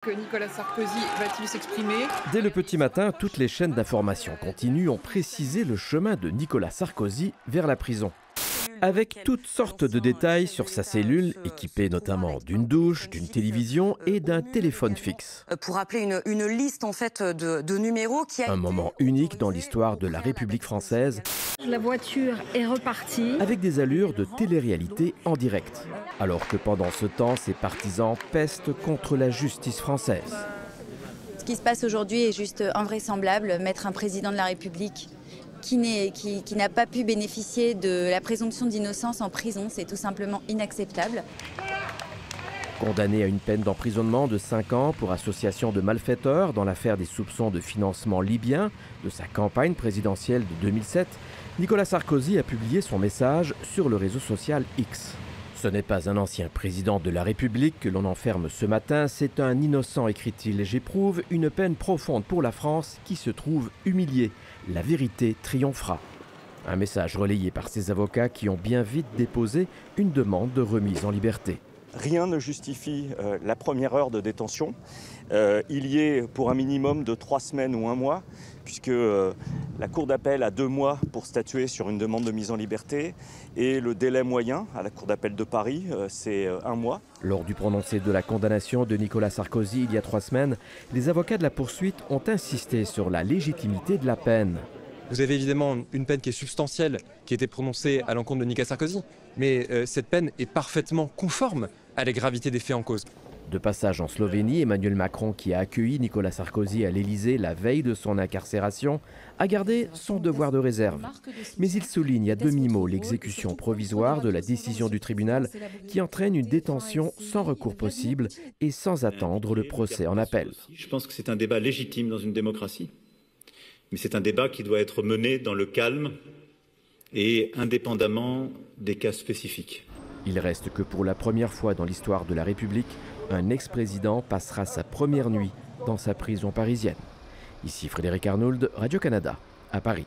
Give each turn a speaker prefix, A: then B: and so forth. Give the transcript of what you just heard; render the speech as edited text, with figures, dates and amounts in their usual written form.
A: Que Nicolas Sarkozy va-t-il s'exprimer?
B: Dès le petit matin, toutes les chaînes d'information continue ont précisé le chemin de Nicolas Sarkozy vers la prison. Avec toutes sortes de détails sur sa cellule, équipée notamment d'une douche, d'une télévision et d'un téléphone fixe.
C: Pour rappeler une liste en fait de numéros qui a
B: Un moment unique dans l'histoire de la République française.
D: La voiture est repartie.
B: Avec des allures de télé-réalité en direct. Alors que pendant ce temps, ses partisans pestent contre la justice française.
E: Ce qui se passe aujourd'hui est juste invraisemblable. Mettre un président de la République qui n'a pas pu bénéficier de la présomption d'innocence en prison, c'est tout simplement inacceptable.
B: Condamné à une peine d'emprisonnement de 5 ans pour association de malfaiteurs dans l'affaire des soupçons de financement libyen de sa campagne présidentielle de 2007, Nicolas Sarkozy a publié son message sur le réseau social X. Ce n'est pas un ancien président de la République que l'on enferme ce matin, c'est un innocent, écrit-il. J'éprouve une peine profonde pour la France qui se trouve humiliée. La vérité triomphera. Un message relayé par ses avocats qui ont bien vite déposé une demande de remise en liberté.
F: Rien ne justifie la première heure de détention. Il y est pour un minimum de 3 semaines ou 1 mois, puisque la Cour d'appel a 2 mois pour statuer sur une demande de mise en liberté, et le délai moyen à la Cour d'appel de Paris, c'est 1 mois.
B: Lors du prononcé de la condamnation de Nicolas Sarkozy il y a 3 semaines, les avocats de la poursuite ont insisté sur la légitimité de la peine.
G: Vous avez évidemment une peine qui est substantielle, qui a été prononcée à l'encontre de Nicolas Sarkozy, mais cette peine est parfaitement conforme à la gravité des faits en cause.
B: De passage en Slovénie, Emmanuel Macron, qui a accueilli Nicolas Sarkozy à l'Élysée la veille de son incarcération, a gardé son devoir de réserve. Mais il souligne à demi-mot l'exécution provisoire de la décision du tribunal qui entraîne une détention sans recours possible et sans attendre le procès en appel.
H: Je pense que c'est un débat légitime dans une démocratie, mais c'est un débat qui doit être mené dans le calme et indépendamment des cas spécifiques.
B: Il reste que pour la première fois dans l'histoire de la République, un ex-président passera sa première nuit dans sa prison parisienne. Ici Frédéric Arnould, Radio-Canada, à Paris.